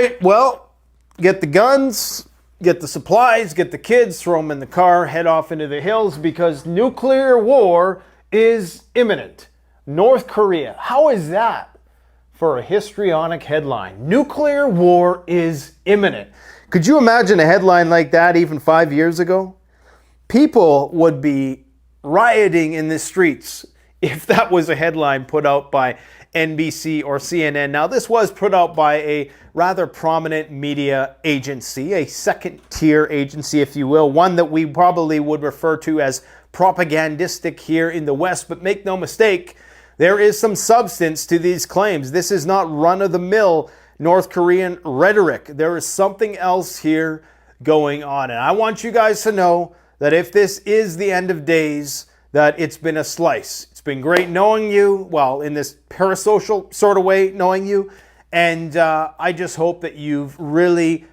right, well, get the guns, get the supplies, get the kids, throw them in the car, head off into the hills because nuclear war is imminent. North Korea. How is that for a histrionic headline? Nuclear war is imminent. Could you imagine a headline like that even 5 years ago? People would be rioting in the streets if that was a headline put out by NBC or CNN. Now, this was put out by a rather prominent media agency, a second-tier agency, if you will, one that we probably would refer to as propagandistic here in the West. But make no mistake, there is some substance to these claims. This is not run-of-the-mill North Korean rhetoric. There is something else here going on. And I want you guys to know that if this is the end of days, that it's been a slice. It's been great knowing you, well, in this parasocial sort of way, knowing you. And I just hope that you've really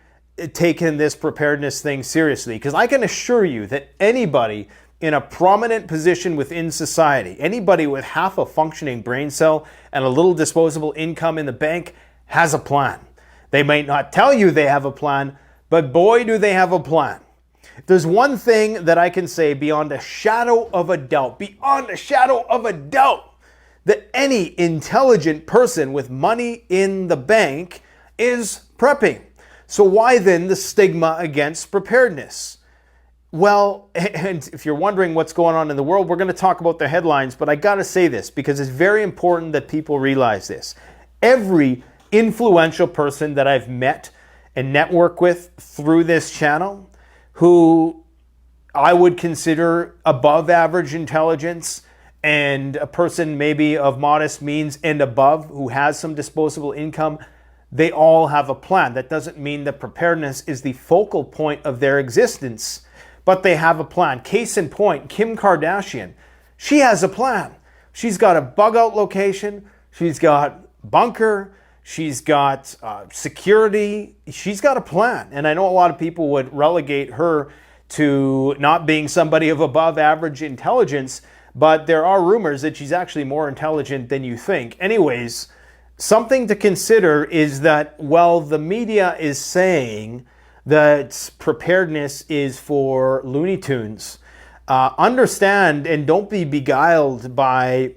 taken this preparedness thing seriously. Because I can assure you that anybody in a prominent position within society, anybody with half a functioning brain cell and a little disposable income in the bank has a plan. They might not tell you they have a plan, but boy, do they have a plan. If there's one thing that I can say beyond a shadow of a doubt, that any intelligent person with money in the bank is prepping. So why then the stigma against preparedness? Well, and if you're wondering what's going on in the world, we're going to talk about the headlines, but I got to say this because it's very important that people realize this. Every influential person that I've met and networked with through this channel, who I would consider above average intelligence and a person maybe of modest means and above who has some disposable income, they all have a plan. That doesn't mean that preparedness is the focal point of their existence, but they have a plan. Case in point, Kim Kardashian, she has a plan. She's got a bug out location. She's got bunker. She's got security. She's got a plan. And I know a lot of people would relegate her to not being somebody of above average intelligence, but there are rumors that she's actually more intelligent than you think. Anyways, something to consider is that, well, the media is saying that preparedness is for Looney Tunes. Understand and don't be beguiled by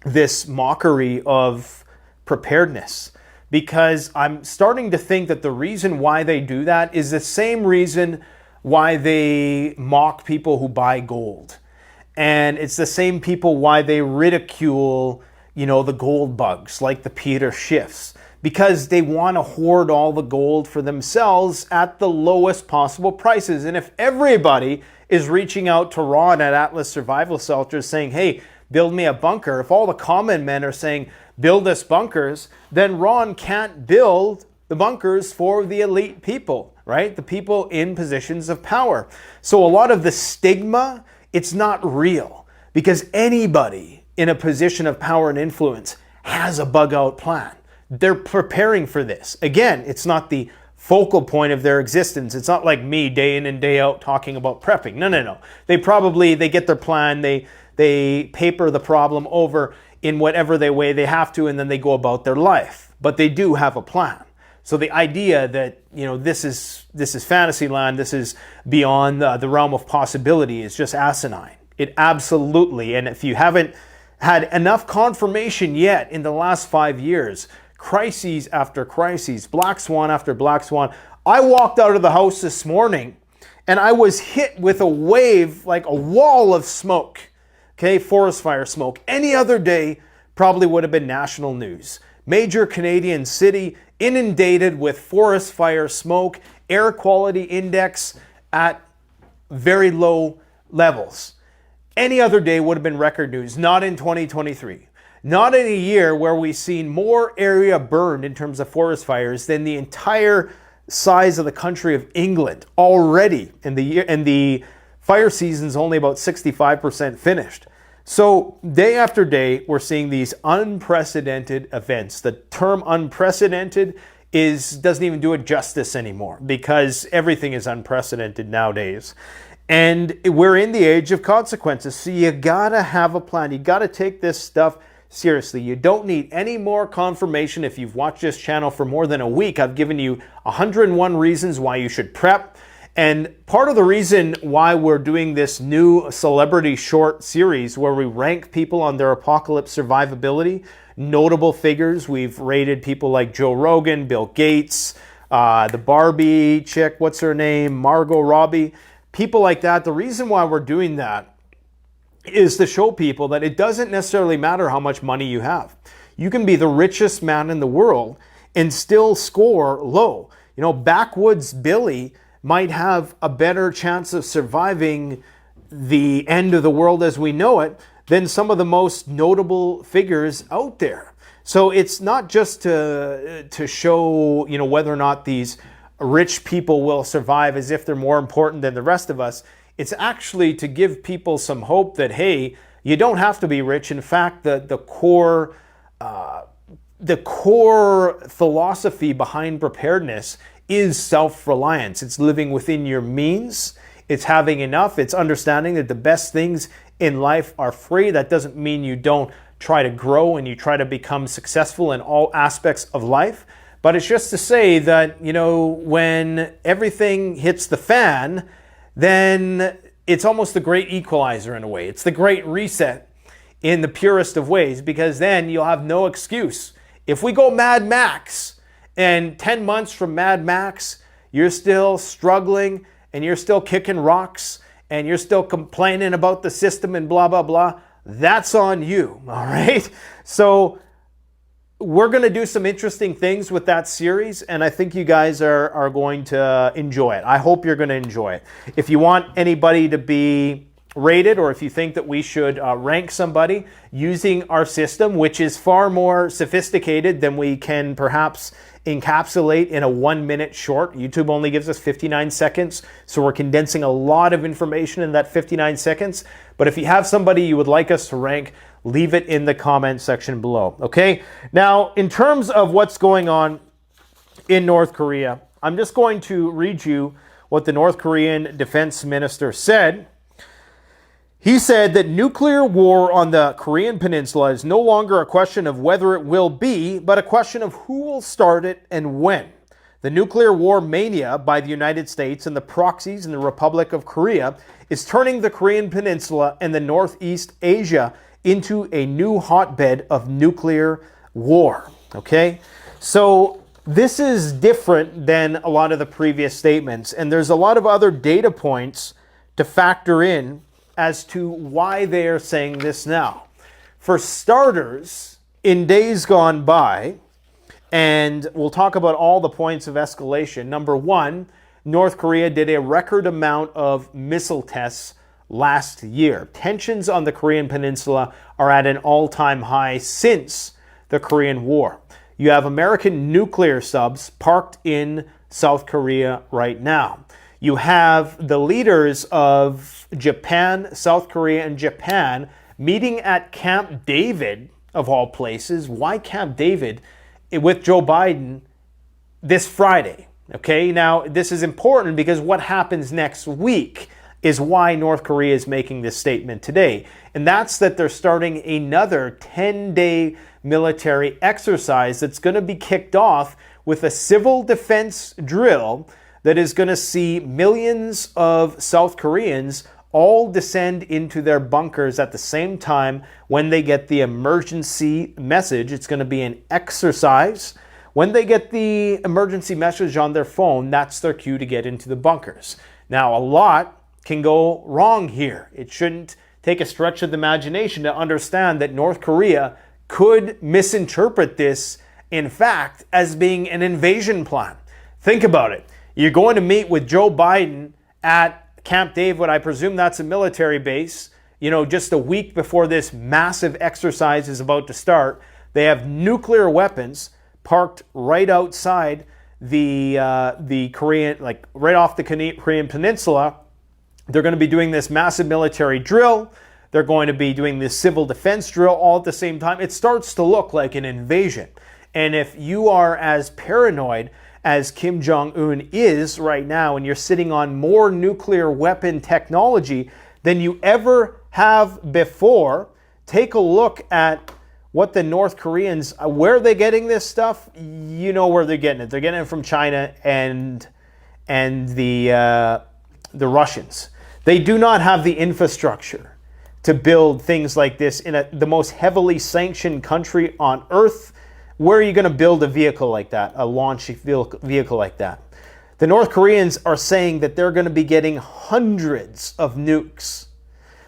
this mockery of preparedness, because I'm starting to think that the reason why they do that is the same reason why they mock people who buy gold. And it's the same people why they ridicule, the gold bugs like the Peter Schiffs, because they want to hoard all the gold for themselves at the lowest possible prices. And if everybody is reaching out to Ron at Atlas Survival Shelters saying, hey, build me a bunker, if all the common men are saying, build us bunkers, then Ron can't build the bunkers for the elite people, right? The people in positions of power. So a lot of the stigma, it's not real, because anybody in a position of power and influence has a bug out plan. They're preparing for this. Again, it's not the focal point of their existence. It's not like me day in and day out talking about prepping. No. They get their plan, they paper the problem over in whatever way they have to, and then they go about their life. But they do have a plan. So the idea that, this is fantasy land, this is beyond the realm of possibility is just asinine. It absolutely, and if you haven't had enough confirmation yet in the last 5 years, crises after crises, black swan after black swan. I walked out of the house this morning and I was hit with a wave, like a wall of smoke. Okay, forest fire smoke. Any other day probably would have been national news. Major Canadian city inundated with forest fire smoke, air quality index at very low levels. Any other day would have been record news, not in 2023. Not in a year where we've seen more area burned in terms of forest fires than the entire size of the country of England already in the year, and the fire season's only about 65% finished. So day after day, we're seeing these unprecedented events. The term unprecedented doesn't even do it justice anymore, because everything is unprecedented nowadays. And we're in the age of consequences. So you gotta have a plan. You gotta take this stuff Seriously, you don't need any more confirmation. If you've watched this channel for more than a week, I've given you 101 reasons why you should prep. And part of the reason why we're doing this new celebrity short series where we rank people on their apocalypse survivability, notable figures, we've rated people like Joe Rogan, Bill Gates, the Barbie chick, what's her name, Margot Robbie, people like that. The reason why we're doing that is to show people that it doesn't necessarily matter how much money you have. You can be the richest man in the world and still score low. You know, backwoods Billy might have a better chance of surviving the end of the world as we know it than some of the most notable figures out there. So it's not just to show, you know, whether or not these rich people will survive as if they're more important than the rest of us. It's actually to give people some hope that, hey, you don't have to be rich. In fact, the core philosophy behind preparedness is self-reliance. It's living within your means. It's having enough. It's understanding that the best things in life are free. That doesn't mean you don't try to grow and you try to become successful in all aspects of life. But it's just to say that, you know, when everything hits the fan, then it's almost the great equalizer in a way. It's the great reset in the purest of ways, because then you'll have no excuse. If we go Mad Max and 10 months from Mad Max, you're still struggling and you're still kicking rocks and you're still complaining about the system and blah, blah, blah, that's on you, all right? So we're going to do some interesting things with that series, and I think you guys are going to enjoy it. I hope you're going to enjoy it. If you want anybody to be rated, or if you think that we should rank somebody using our system, which is far more sophisticated than we can perhaps encapsulate in a 1-minute short. YouTube only gives us 59 seconds, so we're condensing a lot of information in that 59 seconds. But if you have somebody you would like us to rank, leave it in the comment section below, okay? Now, in terms of what's going on in North Korea, I'm just going to read you what the North Korean defense minister said. He said that nuclear war on the Korean peninsula is no longer a question of whether it will be, but a question of who will start it and when. The nuclear war mania by the United States and the proxies in the Republic of Korea is turning the Korean peninsula and the Northeast Asia into a new hotbed of nuclear war, okay? So this is different than a lot of the previous statements, and there's a lot of other data points to factor in as to why they are saying this now. For starters, in days gone by, and we'll talk about all the points of escalation. Number one, North Korea did a record amount of missile tests last year. Tensions on the Korean peninsula are at an all-time high since the Korean War. You have American nuclear subs parked in South Korea right now. You have the leaders of Japan, South Korea, and Japan meeting at Camp David, of all places. Why Camp David? With Joe Biden this Friday. Okay, now this is important because what happens next week is why North Korea is making this statement today. And that's that they're starting another 10-day military exercise that's going to be kicked off with a civil defense drill that is going to see millions of South Koreans all descend into their bunkers at the same time when they get the emergency message. It's going to be an exercise. When they get the emergency message on their phone, that's their cue to get into the bunkers. Now, a lot can go wrong here. It shouldn't take a stretch of the imagination to understand that North Korea could misinterpret this, in fact, as being an invasion plan. Think about it. You're going to meet with Joe Biden at Camp David. I presume that's a military base, you know, just a week before this massive exercise is about to start. They have nuclear weapons parked right outside the Korean, like right off the Korean peninsula. They're going to be doing this massive military drill. They're going to be doing this civil defense drill all at the same time. It starts to look like an invasion. And if you are as paranoid as Kim Jong-un is right now, and you're sitting on more nuclear weapon technology than you ever have before, take a look at what the North Koreans, where are they getting this stuff? You know where they're getting it. They're getting it from China and the Russians. They do not have the infrastructure to build things like this in the most heavily sanctioned country on earth. Where are you going to build a vehicle like that, a launch vehicle like that? The North Koreans are saying that they're going to be getting hundreds of nukes.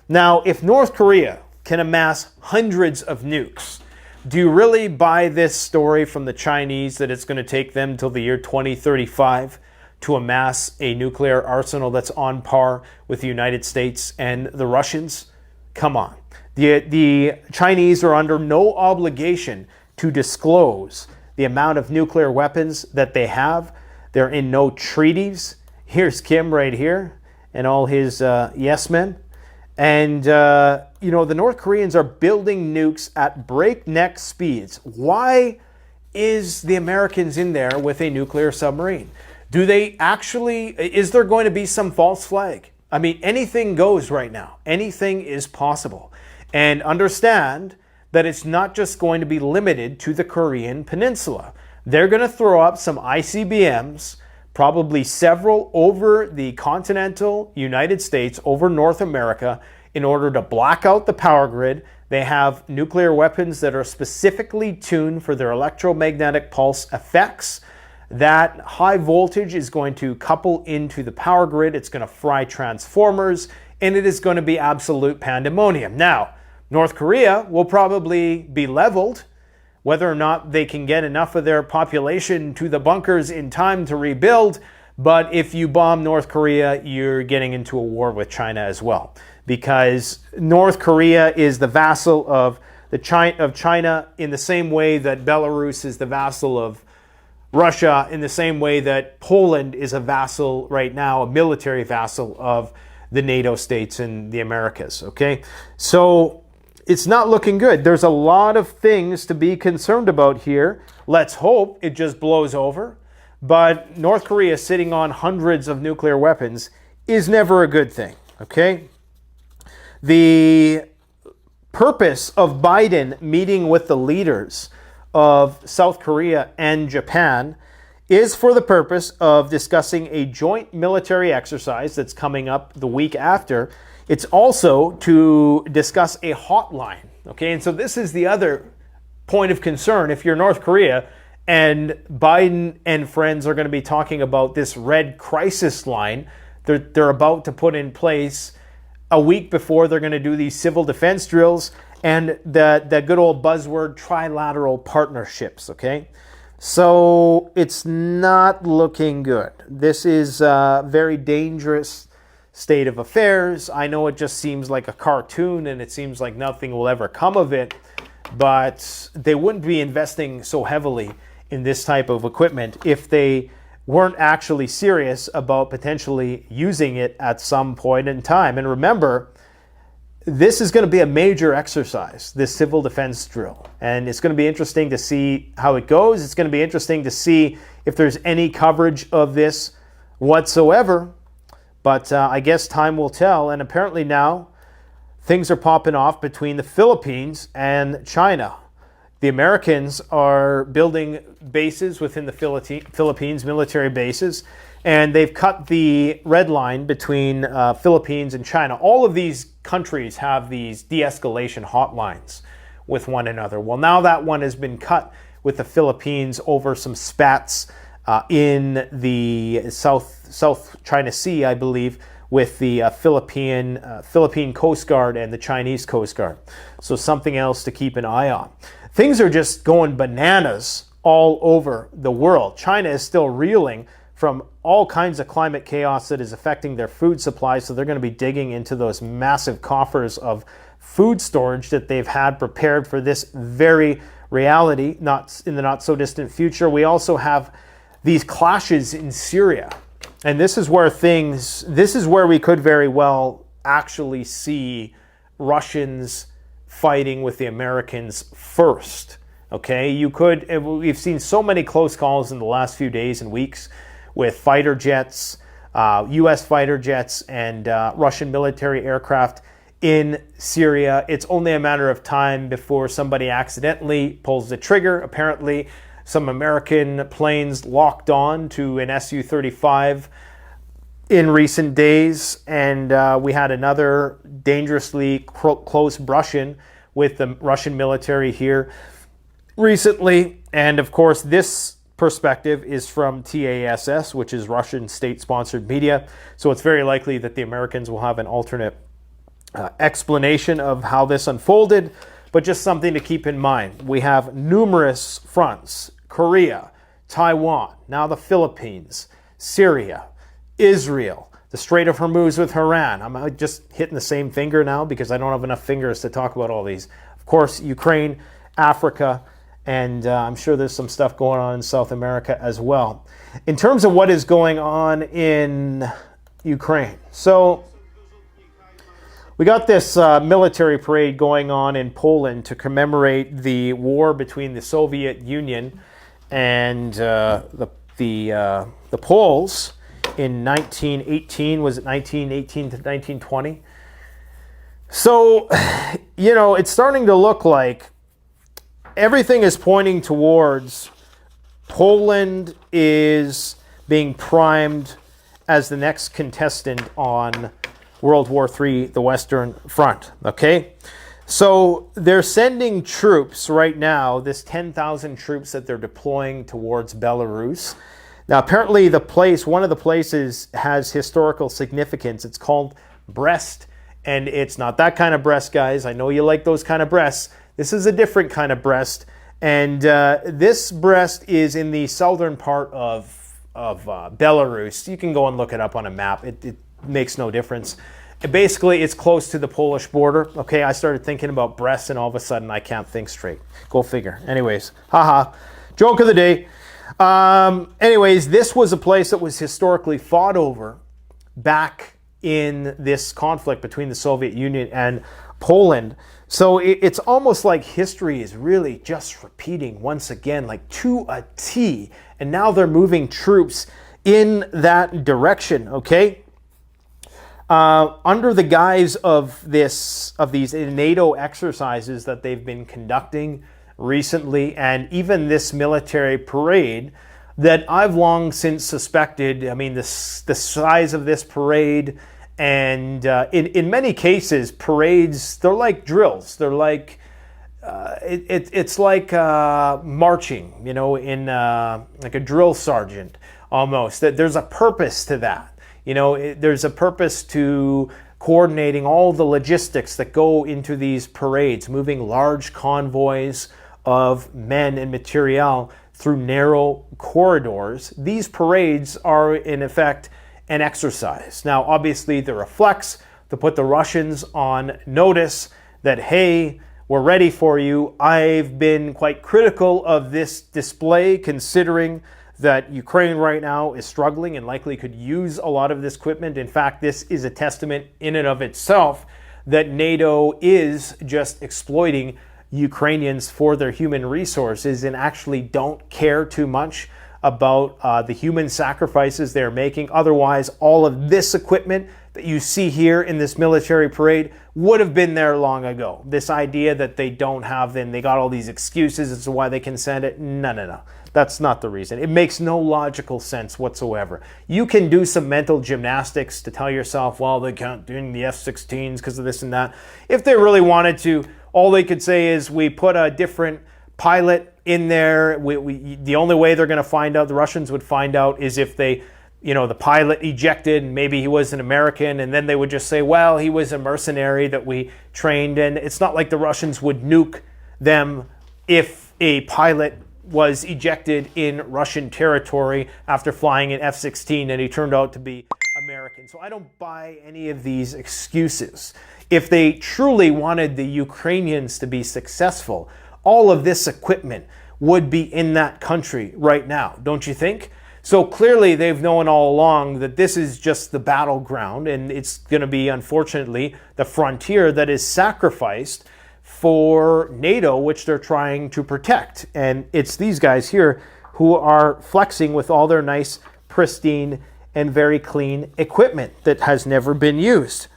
Now, if North Korea can amass hundreds of nukes, do you really buy this story from the Chinese that it's going to take them till the year 2035 to amass a nuclear arsenal that's on par with the United States and the Russians? Come on. The Chinese are under no obligation to disclose the amount of nuclear weapons that they have. They're in no treaties. Here's Kim right here and all his yes men. And, you know, the North Koreans are building nukes at breakneck speeds. Why is the Americans in there with a nuclear submarine? Do they actually, is there going to be some false flag? I mean, anything goes right now. Anything is possible. And understand that it's not just going to be limited to the Korean Peninsula. They're going to throw up some ICBMs, probably several over the continental United States, over North America, in order to black out the power grid. They have nuclear weapons that are specifically tuned for their electromagnetic pulse effects. That high voltage is going to couple into the power grid. It's going to fry transformers, and it is going to be absolute pandemonium. Now, North Korea will probably be leveled. Whether or not they can get enough of their population to the bunkers in time to rebuild. But if you bomb North Korea, you're getting into a war with China as well. Because North Korea is the vassal of China in the same way that Belarus is the vassal of Russia, in the same way that Poland is a vassal right now, a military vassal of the NATO states in the Americas. Okay? So it's not looking good. There's a lot of things to be concerned about here. Let's hope it just blows over. But North Korea sitting on hundreds of nuclear weapons is never a good thing, okay? The purpose of Biden meeting with the leaders of South Korea and Japan is for the purpose of discussing a joint military exercise that's coming up the week after. It's also to discuss a hotline, okay? And so this is the other point of concern. If you're North Korea and Biden and friends are going to be talking about this red crisis line they're about to put in place a week before they're going to do these civil defense drills and the good old buzzword trilateral partnerships, okay? So it's not looking good. This is a very dangerous state of affairs. I know it just seems like a cartoon and it seems like nothing will ever come of it, but they wouldn't be investing so heavily in this type of equipment if they weren't actually serious about potentially using it at some point in time. And remember, this is going to be a major exercise, this civil defense drill. And it's going to be interesting to see how it goes. It's going to be interesting to see if there's any coverage of this whatsoever. But I guess time will tell. And apparently now things are popping off between the Philippines and China. The Americans are building bases within the Philippines, military bases, and they've cut the red line between Philippines and China. All of these countries have these de-escalation hotlines with one another. Well, now that one has been cut with the Philippines over some spats in the South China Sea, I believe, with the Philippine Coast Guard and the Chinese Coast Guard. So something else to keep an eye on. Things are just going bananas all over the world. China is still reeling from all kinds of climate chaos that is affecting their food supply, so they're going to be digging into those massive coffers of food storage that they've had prepared for this very reality, not in the not so distant future. We also have these clashes in Syria. And this is where we could very well actually see Russians fighting with the Americans first. Okay, we've seen so many close calls in the last few days and weeks with fighter jets, U.S. fighter jets, and Russian military aircraft in Syria. It's only a matter of time before somebody accidentally pulls the trigger. Apparently, some American planes locked on to an Su-35 in recent days, and we had another dangerously close brush-in with the Russian military here recently. And of course, this perspective is from TASS, which is Russian state-sponsored media. So it's very likely that the Americans will have an alternate explanation of how this unfolded, but just something to keep in mind. We have numerous fronts: Korea, Taiwan, now the Philippines, Syria, Israel, the Strait of Hormuz with Iran. I'm just hitting the same finger now because I don't have enough fingers to talk about all these. Of course, Ukraine, Africa, and I'm sure there's some stuff going on in South America as well. In terms of what is going on in Ukraine, so we got this military parade going on in Poland to commemorate the war between the Soviet Union and the Poles in 1918. Was it 1918 to 1920? So, you know, it's starting to look like everything is pointing towards Poland is being primed as the next contestant on World War III, the Western Front, okay? So they're sending troops right now, this 10,000 troops that they're deploying towards Belarus. Now, apparently one of the places has historical significance. It's called Brest, and it's not that kind of Brest, guys. I know you like those kind of Brests. This is a different kind of Brest, and this Brest is in the southern part of Belarus. You can go and look it up on a map. It makes no difference. Basically, it's close to the Polish border. Okay, I started thinking about Brest, and all of a sudden, I can't think straight. Go figure. Anyways, haha. Joke of the day. Anyways, this was a place that was historically fought over back in this conflict between the Soviet Union and Poland. So it's almost like history is really just repeating once again, like to a T. And now they're moving troops in that direction, okay? Under the guise of these NATO exercises that they've been conducting recently, and even this military parade that I've long since suspected. I mean, the size of this parade, and in many cases, parades, they're like drills. They're like it's like marching, you know, in like a drill sergeant almost. That there's a purpose to that. You know, there's a purpose to coordinating all the logistics that go into these parades, moving large convoys of men and material through narrow corridors. These parades are, in effect, an exercise. Now, obviously, they're a flex to put the Russians on notice that, hey, we're ready for you. I've been quite critical of this display, considering that Ukraine right now is struggling and likely could use a lot of this equipment. In fact, this is a testament in and of itself that NATO is just exploiting Ukrainians for their human resources and actually don't care too much about the human sacrifices they're making. Otherwise, all of this equipment that you see here in this military parade would have been there long ago. This idea that they don't have, then they got all these excuses as to why they can send it. No. That's not the reason. It makes no logical sense whatsoever. You can do some mental gymnastics to tell yourself, well, they can't do the F-16s because of this and that. If they really wanted to, all they could say is we put a different pilot in there. The only way they're going to find out, the Russians would find out, is if they, you know, the pilot ejected and maybe he was an American, and then they would just say, well, he was a mercenary that we trained. And it's not like the Russians would nuke them if a pilot was ejected in Russian territory after flying an F-16 and he turned out to be American. So I don't buy any of these excuses. If they truly wanted the Ukrainians to be successful, all of this equipment would be in that country right now, don't you think? So clearly they've known all along that this is just the battleground, and it's going to be, unfortunately, the frontier that is sacrificed for NATO, which they're trying to protect. And it's these guys here who are flexing with all their nice, pristine, and very clean equipment that has never been used.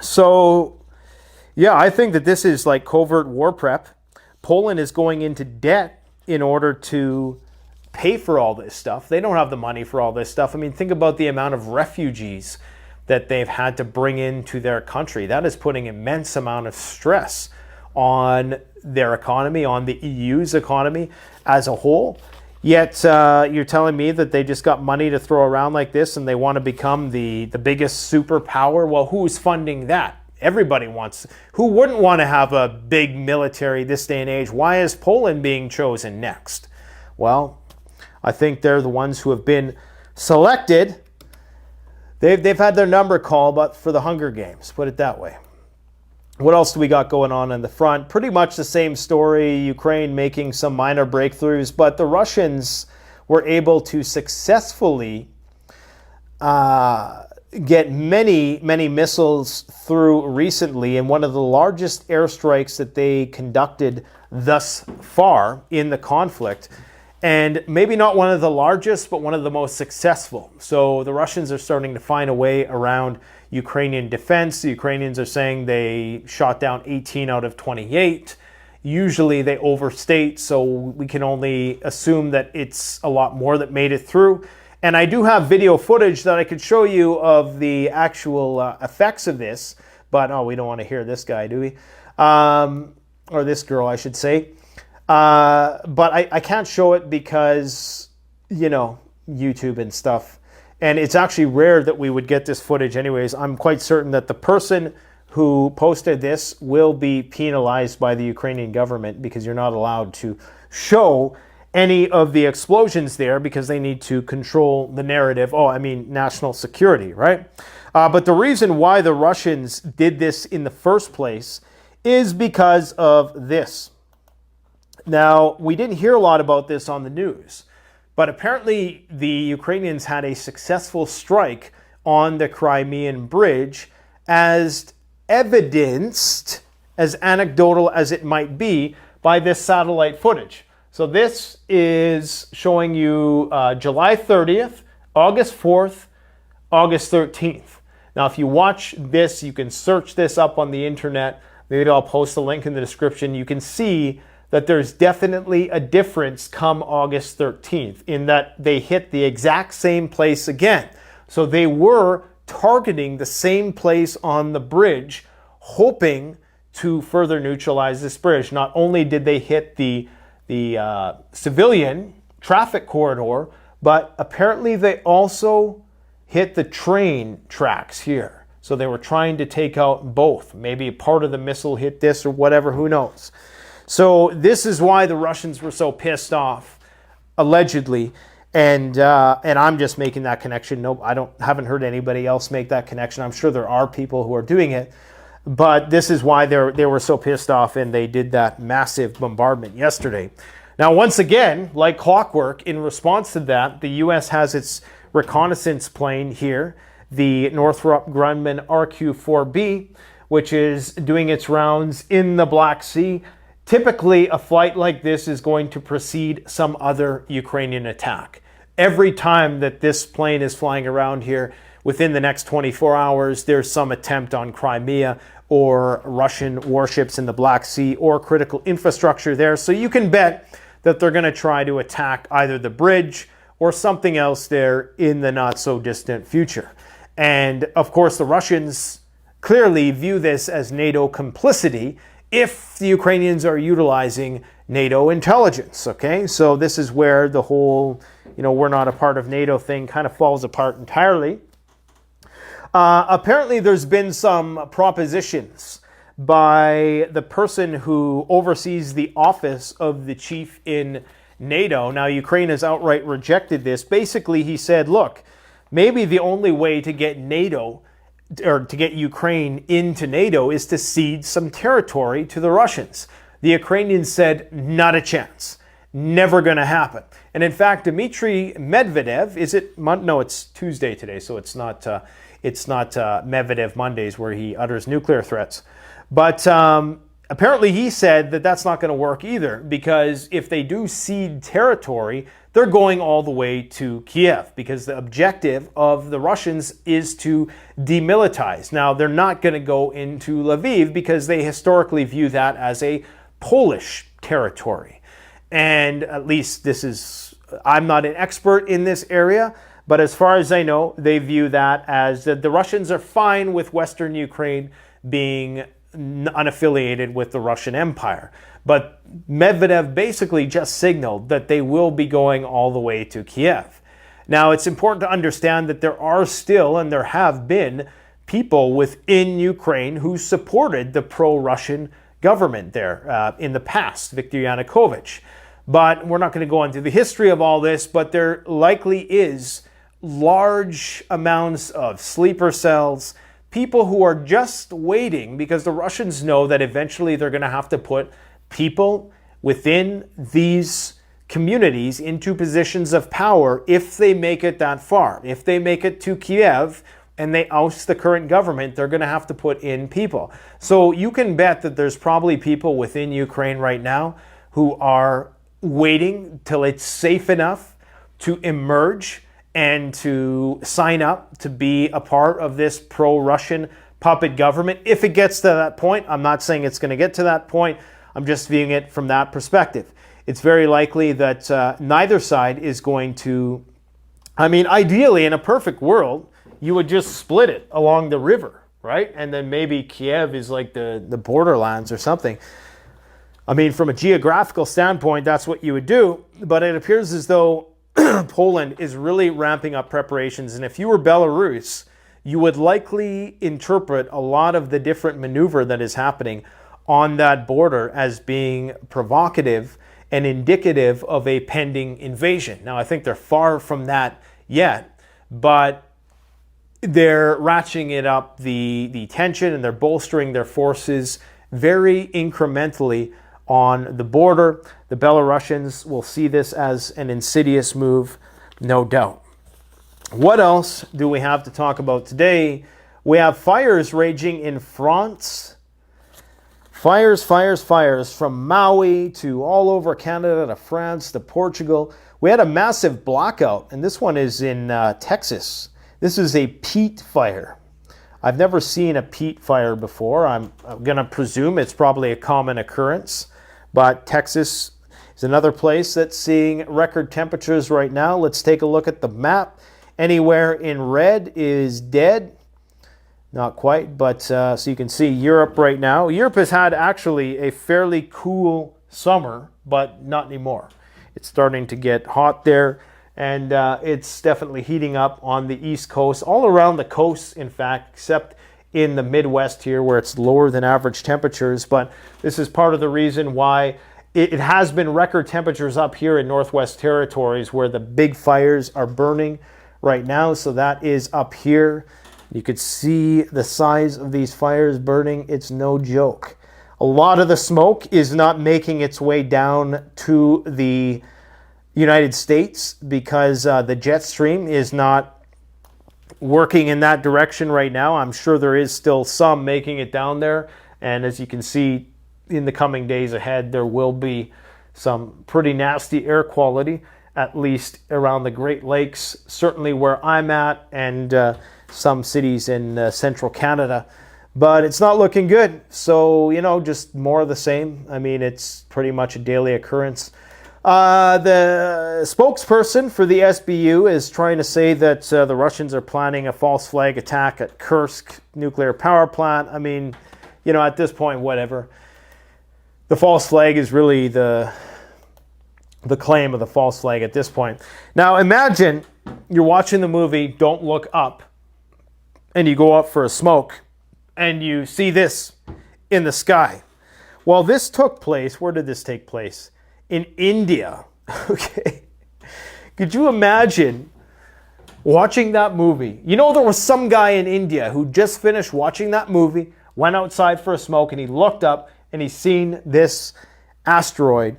So Yeah, I think that this is like covert war prep. Poland is going into debt in order to pay for all this stuff. They don't have the money for all this stuff. I mean, think about the amount of refugees that they've had to bring into their country. That is putting immense amount of stress on their economy, on the EU's economy as a whole. Yet you're telling me that they just got money to throw around like this and they want to become the biggest superpower? Well, who's funding that? Everybody wants. Who wouldn't want to have a big military this day and age? Why is Poland being chosen next? Well, I think they're the ones who have been selected. They've had their number called, but for the Hunger Games, put it that way. What else do we got going on in the front? Pretty much the same story. Ukraine making some minor breakthroughs, but the Russians were able to successfully get many missiles through recently, and one of the largest airstrikes that they conducted thus far in the conflict. And maybe not one of the largest, but one of the most successful. So the Russians are starting to find a way around Ukrainian defense. The Ukrainians are saying they shot down 18 out of 28. Usually they overstate, so we can only assume that it's a lot more that made it through. And I do have video footage that I could show you of the actual effects of this. But, we don't want to hear this guy, do we? Or this girl, I should say. But I can't show it because, YouTube and stuff. And it's actually rare that we would get this footage anyways. I'm quite certain that the person who posted this will be penalized by the Ukrainian government because you're not allowed to show any of the explosions there because they need to control the narrative. National security, right? But the reason why the Russians did this in the first place is because of this. Now, we didn't hear a lot about this on the news, but apparently the Ukrainians had a successful strike on the Crimean Bridge, as evidenced, as anecdotal as it might be, by this satellite footage. So this is showing you July 30th, August 4th, August 13th. Now, if you watch this, you can search this up on the internet. Maybe I'll post a link in the description. You can see that there's definitely a difference come August 13th in that they hit the exact same place again. So they were targeting the same place on the bridge, hoping to further neutralize this bridge. Not only did they hit the civilian traffic corridor, but apparently they also hit the train tracks here. So they were trying to take out both. Maybe part of the missile hit this or whatever, who knows. So this is why the Russians were so pissed off, allegedly, and I'm just making that connection. No, haven't heard anybody else make that connection. I'm sure there are people who are doing it, but this is why they were so pissed off, and they did that massive bombardment yesterday. Now, once again, like clockwork, in response to that, the U.S. has its reconnaissance plane here, the Northrop Grumman RQ-4B, which is doing its rounds in the Black Sea. Typically, a flight like this is going to precede some other Ukrainian attack. Every time that this plane is flying around here, within the next 24 hours, there's some attempt on Crimea or Russian warships in the Black Sea or critical infrastructure there. So you can bet that they're going to try to attack either the bridge or something else there in the not so distant future. And of course, the Russians clearly view this as NATO complicity if the Ukrainians are utilizing NATO intelligence, okay? So this is where the whole, we're not a part of NATO thing kind of falls apart entirely. Apparently there's been some propositions by the person who oversees the office of the chief in NATO. Now, Ukraine has outright rejected this. Basically, he said, look, maybe the only way to get NATO or to get Ukraine into NATO is to cede some territory to the Russians. The Ukrainians said, not a chance. Never going to happen. And in fact, Dmitry Medvedev, it's Tuesday today, so it's not Medvedev Mondays where he utters nuclear threats. But apparently he said that that's not going to work either, because if they do cede territory, they're going all the way to Kiev because the objective of the Russians is to demilitarize. Now, they're not going to go into Lviv because they historically view that as a Polish territory. And at least this is, I'm not an expert in this area, but as far as I know, they view that as that the Russians are fine with Western Ukraine being unaffiliated with the Russian Empire. But Medvedev basically just signaled that they will be going all the way to Kiev. Now, it's important to understand that there are still, and there have been, people within Ukraine who supported the pro-Russian government there in the past, Viktor Yanukovych. But we're not going to go into the history of all this, but there likely is large amounts of sleeper cells, people who are just waiting because the Russians know that eventually they're going to have to put people within these communities into positions of power if they make it that far. If they make it to Kiev and they oust the current government, they're going to have to put in people. So you can bet that there's probably people within Ukraine right now who are waiting till it's safe enough to emerge and to sign up to be a part of this pro-Russian puppet government. If it gets to that point, I'm not saying it's going to get to that point. I'm just viewing it from that perspective. It's very likely that neither side is going to, I mean, ideally, in a perfect world, you would just split it along the river, right? And then maybe Kiev is like the borderlands or something. I mean, from a geographical standpoint, that's what you would do. But it appears as though Poland is really ramping up preparations. And if you were Belarus, you would likely interpret a lot of the different maneuver that is happening on that border as being provocative and indicative of a pending invasion. Now, I think they're far from that yet, but they're ratcheting it up the tension and they're bolstering their forces very incrementally on the border. The Belarusians will see this as an insidious move, no doubt. What else do we have to talk about today? We have fires raging in France. Fires from Maui to all over Canada to France to Portugal. We had a massive blackout, and this one is in Texas. This is a peat fire. I've never seen a peat fire before. I'm going to presume it's probably a common occurrence, but Texas is another place that's seeing record temperatures right now. Let's take a look at the map. Anywhere in red is dead. Not quite, but so you can see Europe right now. Europe has had actually a fairly cool summer, but not anymore. It's starting to get hot there, and it's definitely heating up on the East Coast, all around the coast, in fact, except in the Midwest here where it's lower than average temperatures. But this is part of the reason why it has been record temperatures up here in Northwest Territories where the big fires are burning right now. So that is up here. You could see the size of these fires burning. It's no joke. A lot of the smoke is not making its way down to the United States because the jet stream is not working in that direction right now. I'm sure there is still some making it down there. And as you can see, in the coming days ahead, there will be some pretty nasty air quality, at least around the Great Lakes, certainly where I'm at, and some cities in central Canada. But it's not looking good. So, you know, just more of the same. I mean, it's pretty much a daily occurrence. The spokesperson for the SBU is trying to say that the Russians are planning a false flag attack at Kursk nuclear power plant. I mean, you know, at this point, whatever. The false flag is really the claim of the false flag at this point. Now, imagine you're watching the movie Don't Look Up, and you go up for a smoke, and you see this in the sky. Well, this took place, where did this take place? In India. Okay. Could you imagine watching that movie? You know, there was some guy in India who just finished watching that movie, went outside for a smoke, and he looked up, and he's seen this asteroid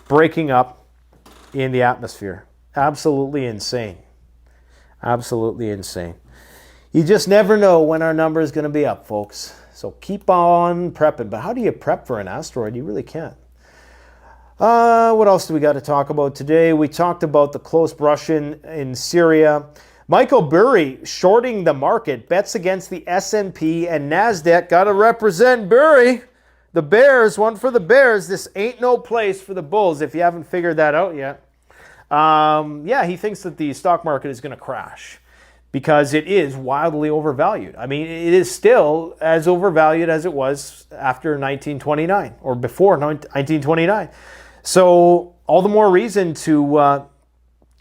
breaking up in the atmosphere. Absolutely insane. Absolutely insane. You just never know when our number is going to be up, folks. So keep on prepping. But how do you prep for an asteroid? You really can't. What else do we got to talk about today? We talked about the close Russian in Syria. Michael Burry shorting the market, bets against the S&P and NASDAQ. Got to represent Burry. The Bears, one for the Bears. This ain't no place for the Bulls if you haven't figured that out yet. Yeah, he thinks that the stock market is going to crash because it is wildly overvalued. I mean, it is still as overvalued as it was after 1929 or before 1929. So all the more reason to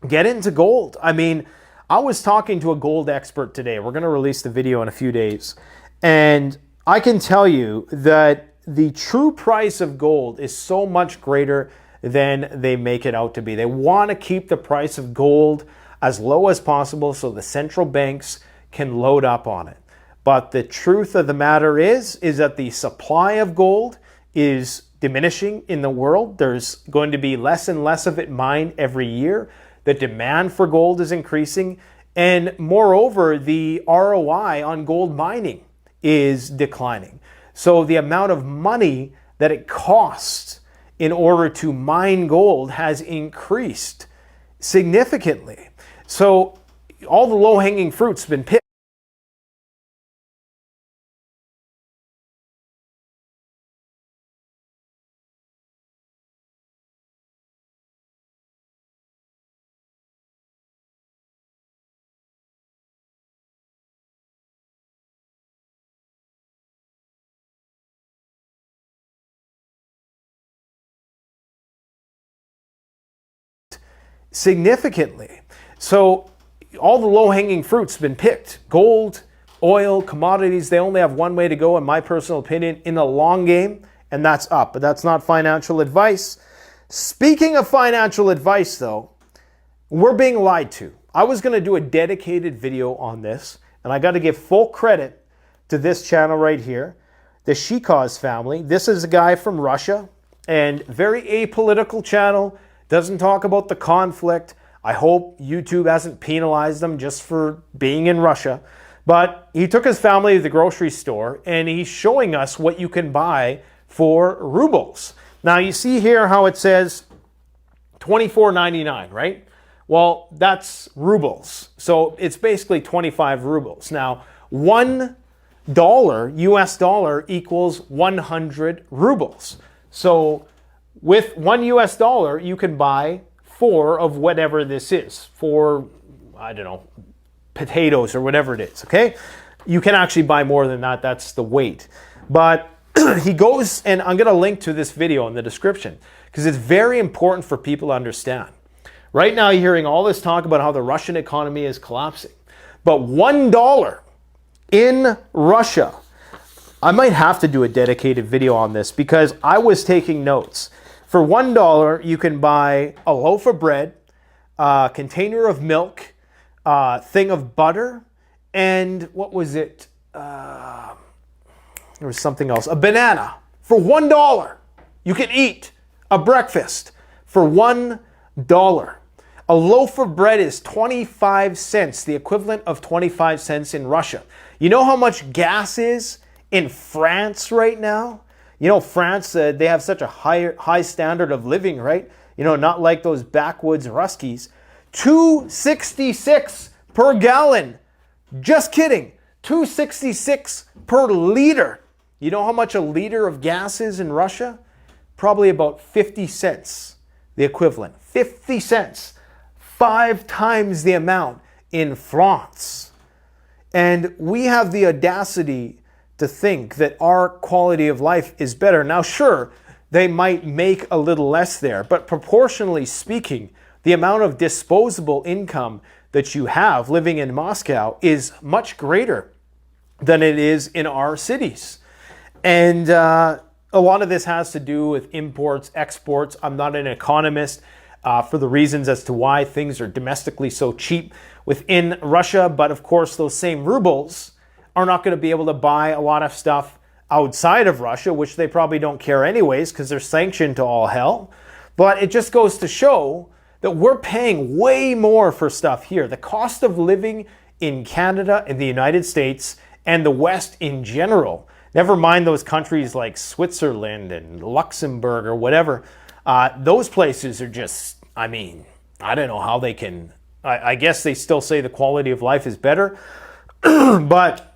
get into gold. I mean, I was talking to a gold expert today. We're going to release the video in a few days. And I can tell you that the true price of gold is so much greater than they make it out to be. They want to keep the price of gold as low as possible so the central banks can load up on it. But the truth of the matter is that the supply of gold is diminishing in the world. There's going to be less and less of it mined every year. The demand for gold is increasing. And moreover, the ROI on gold mining is declining. So the amount of money that it costs in order to mine gold has increased significantly. So all the low-hanging fruit's been picked. Significantly. So all the low-hanging fruit's been picked. Gold, oil, commodities, they only have one way to go, in my personal opinion, in the long game, and that's up. But that's not financial advice. Speaking of financial advice, though, we're being lied to. I was going to do a dedicated video on this, and I got to give full credit to this channel right here, the Shikaz family. This is a guy from Russia, and very apolitical channel. Doesn't talk about the conflict. I hope YouTube hasn't penalized them just for being in Russia. But he took his family to the grocery store and he's showing us what you can buy for rubles. Now you see here how it says $24.99, right? Well, that's rubles. So it's basically 25 rubles. Now, $1 US dollar equals 100 rubles. So with $1 US, you can buy 4 of whatever this is. 4, I don't know, potatoes or whatever it is, okay? You can actually buy more than that. That's the weight. But he goes, and I'm going to link to this video in the description because it's very important for people to understand. Right now, you're hearing all this talk about how the Russian economy is collapsing. But $1 in Russia, I might have to do a dedicated video on this because I was taking notes. For $1, you can buy a loaf of bread, a container of milk, a thing of butter, and what was it? There was something else. A banana. For $1, you can eat a breakfast for $1. A loaf of bread is 25 cents, the equivalent of 25 cents in Russia. You know how much gas is in France right now? You know, France, they have such a high standard of living, right? You know, not like those backwoods Ruskies. $2.66 per gallon. Just kidding. $2.66 per liter. You know how much a liter of gas is in Russia? Probably about 50 cents, the equivalent. 50 cents. 5 times the amount in France. And we have the audacity to think that our quality of life is better. Now, sure, they might make a little less there, but proportionally speaking, the amount of disposable income that you have living in Moscow is much greater than it is in our cities. And a lot of this has to do with imports, exports. I'm not an economist for the reasons as to why things are domestically so cheap within Russia, but of course those same rubles are not going to be able to buy a lot of stuff outside of Russia, which they probably don't care anyways because they're sanctioned to all hell. But it just goes to show that we're paying way more for stuff here. The cost of living in Canada and the United States and the West in general, never mind those countries like Switzerland and Luxembourg or whatever, Those places are just, I mean, I don't know how they can, I guess they still say the quality of life is better, but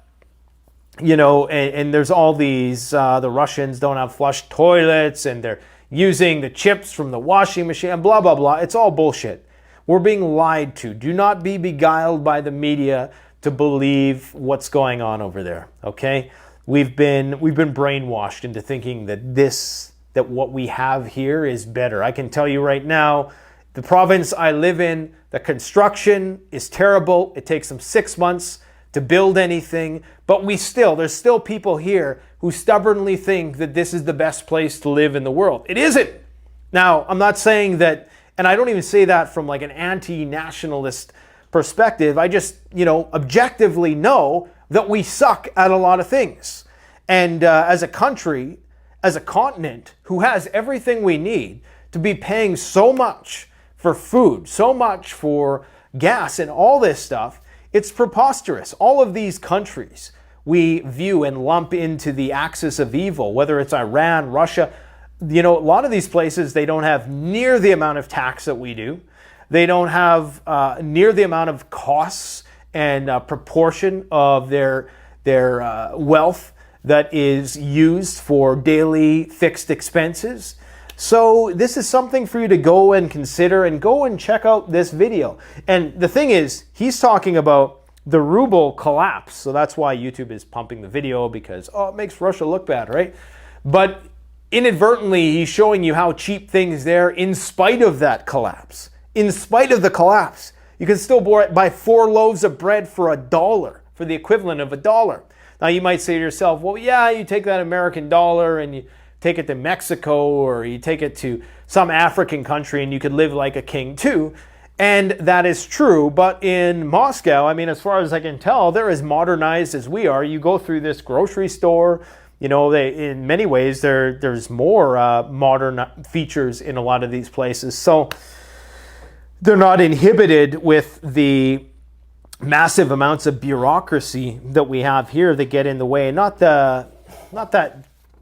you know, and there's all these, the Russians don't have flush toilets and they're using the chips from the washing machine and blah, blah, blah. It's all bullshit. We're being lied to. Do not be beguiled by the media to believe what's going on over there, okay? We've been brainwashed into thinking that what we have here is better. I can tell you right now, the province I live in, the construction is terrible. It takes them 6 months to build anything, but there's still people here who stubbornly think that this is the best place to live in the world. It isn't. Now, I'm not saying that, and I don't even say that from like an anti-nationalist perspective. I just, objectively know that we suck at a lot of things. And as a country, as a continent who has everything we need to be paying so much for food, so much for gas and all this stuff, it's preposterous. All of these countries we view and lump into the axis of evil, whether it's Iran, Russia. A lot of these places, they don't have near the amount of tax that we do. They don't have near the amount of costs and proportion of their wealth that is used for daily fixed expenses. So this is something for you to go and consider, and go and check out this video. And the thing is, he's talking about the ruble collapse. So that's why YouTube is pumping the video, because, it makes Russia look bad, right? But inadvertently, he's showing you how cheap things there in spite of that collapse. In spite of the collapse, you can still buy 4 loaves of bread for $1, for the equivalent of $1. Now you might say to yourself, well, yeah, you take that American dollar and you take it to Mexico, or you take it to some African country and you could live like a king too. And that is true. But in Moscow, I mean, as far as I can tell, they're as modernized as we are. You go through this grocery store, in many ways, there's more modern features in a lot of these places. So they're not inhibited with the massive amounts of bureaucracy that we have here that get in the way. Not the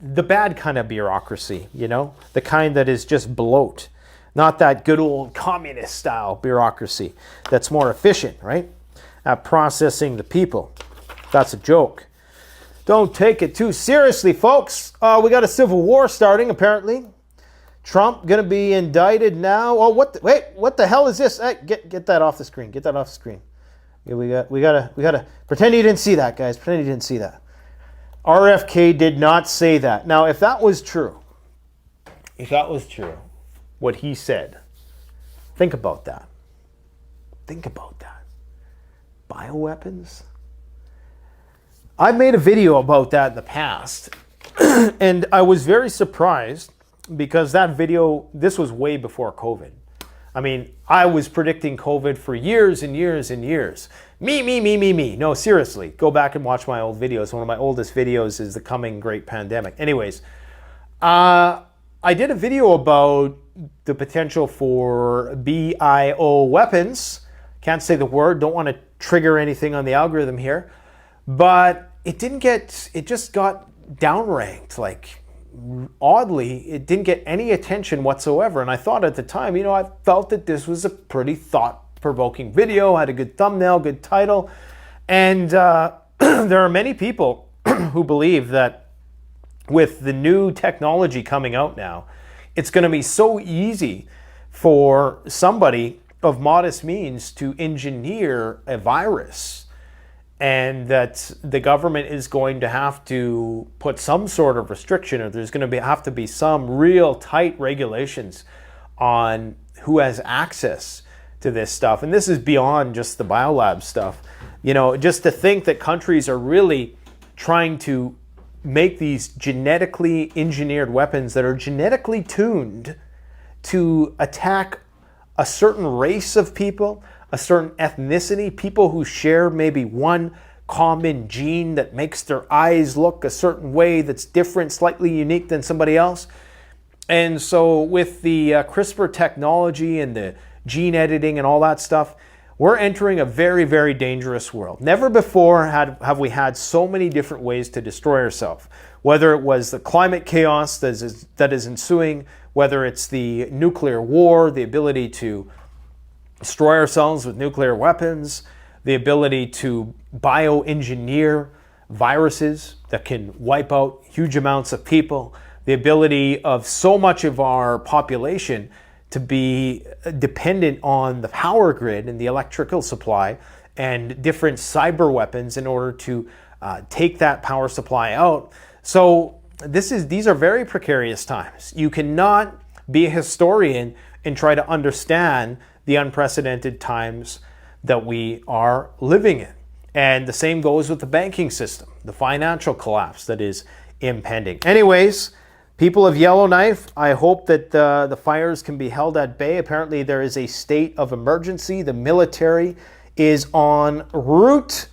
bad kind of bureaucracy, the kind that is just bloat. Not that good old communist style bureaucracy that's more efficient, right? At processing the people. That's a joke. Don't take it too seriously, folks. We got a civil war starting, apparently. Trump gonna be indicted now. Oh, what the hell is this? Hey, get that off the screen. Get that off the screen. Yeah, we gotta pretend you didn't see that, guys. Pretend you didn't see that. RFK did not say that. Now, if that was true, what he said, think about that. Think about that. Bioweapons? I've made a video about that in the past, and I was very surprised because that video, this was way before COVID. I mean, I was predicting COVID for years and years and years. Me. No, seriously, go back and watch my old videos. One of my oldest videos is the coming great pandemic. Anyways, I did a video about the potential for bio weapons. Can't say the word, don't want to trigger anything on the algorithm here. But it just got downranked. Like, oddly, it didn't get any attention whatsoever. And I thought at the time, I felt that this was a pretty thought-provoking video, had a good thumbnail, good title. And there are many people who believe that with the new technology coming out now, it's going to be so easy for somebody of modest means to engineer a virus, and that the government is going to have to put some sort of restriction, or there's going to have to be some real tight regulations on who has access to this stuff. And this is beyond just the biolab stuff. Just to think that countries are really trying to make these genetically engineered weapons that are genetically tuned to attack a certain race of people, a certain ethnicity, people who share maybe one common gene that makes their eyes look a certain way that's different, slightly unique than somebody else. And so with the CRISPR technology and the gene editing and all that stuff, We're entering a very, very dangerous world. Never before have we had so many different ways to destroy ourselves. Whether it was the climate chaos that is ensuing, whether it's the nuclear war, the ability to destroy ourselves with nuclear weapons, the ability to bioengineer viruses that can wipe out huge amounts of people, the ability of so much of our population to be dependent on the power grid and the electrical supply and different cyber weapons in order to take that power supply out. So these are very precarious times. You cannot be a historian and try to understand the unprecedented times that we are living in. And the same goes with the banking system, the financial collapse that is impending. Anyways, people of Yellowknife, I hope that the fires can be held at bay. Apparently there is a state of emergency. The military is en route.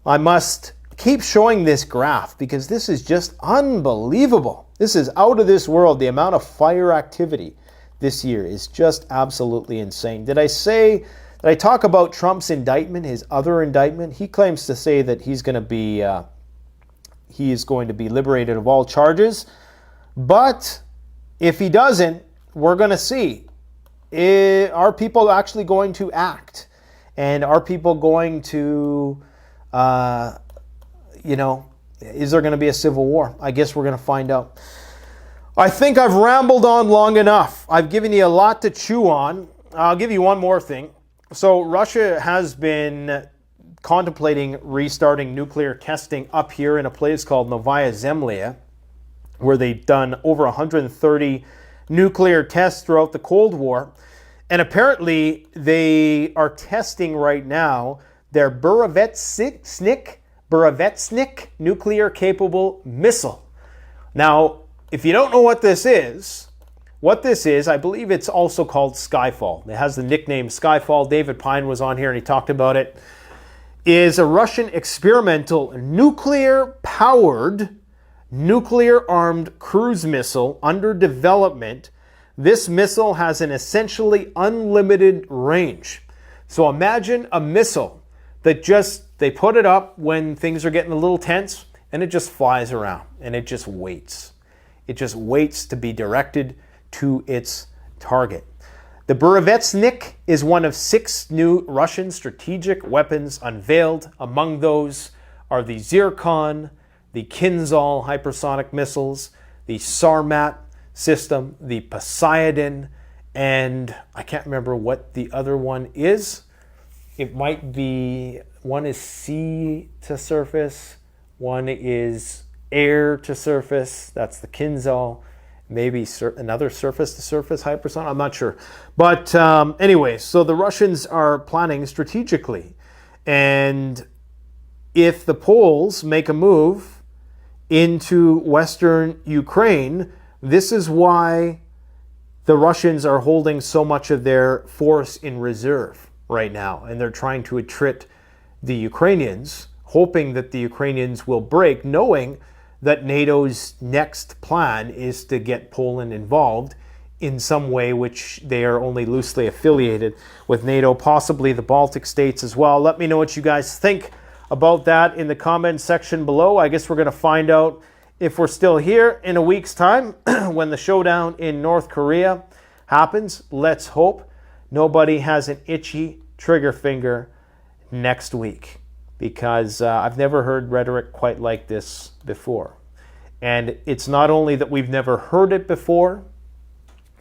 I must keep showing this graph because this is just unbelievable. This is out of this world. The amount of fire activity this year is just absolutely insane. Did I talk about Trump's indictment, his other indictment? He claims to say that he is going to be liberated of all charges. But if he doesn't, we're going to see. Are people actually going to act? And are people going to, is there going to be a civil war? I guess we're going to find out. I think I've rambled on long enough. I've given you a lot to chew on. I'll give you one more thing. So Russia has been contemplating restarting nuclear testing up here in a place called Novaya Zemlya, where they've done over 130 nuclear tests throughout the Cold War. And apparently they are testing right now their Buravetsnik nuclear-capable missile. Now, if you don't know what this is, I believe it's also called Skyfall. It has the nickname Skyfall. David Pine was on here and he talked about it. Is a Russian experimental nuclear-powered, nuclear-armed cruise missile under development. This missile has an essentially unlimited range. So imagine a missile that they put it up when things are getting a little tense and it just flies around and it just waits. It just waits to be directed to its target. The Buravetsnik is one of 6 new Russian strategic weapons unveiled. Among those are the Zircon, the Kinzhal hypersonic missiles, the Sarmat system, the Poseidon, and I can't remember what the other one is. It might be, one is sea to surface, one is air to surface, that's the Kinzhal. Maybe another surface-to-surface hypersonic, I'm not sure. But anyway, so the Russians are planning strategically. And if the Poles make a move into Western Ukraine, this is why the Russians are holding so much of their force in reserve right now. And they're trying to attrit the Ukrainians, hoping that the Ukrainians will break, knowing that NATO's next plan is to get Poland involved in some way, which they are only loosely affiliated with NATO, possibly the Baltic states as well. Let me know what you guys think about that in the comments section below. I guess we're going to find out if we're still here in a week's time when the showdown in North Korea happens. Let's hope nobody has an itchy trigger finger next week, because I've never heard rhetoric quite like this before. And it's not only that we've never heard it before,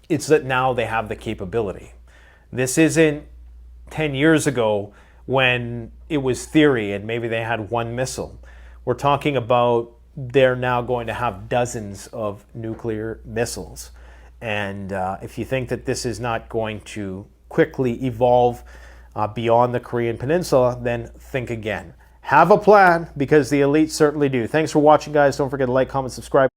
it's that now they have the capability. This isn't 10 years ago when it was theory and maybe they had one missile. We're talking about they're now going to have dozens of nuclear missiles. And if you think that this is not going to quickly evolve beyond the Korean Peninsula, then think again. Have a plan, because the elite certainly do. Thanks for watching, guys. Don't forget to like, comment, subscribe.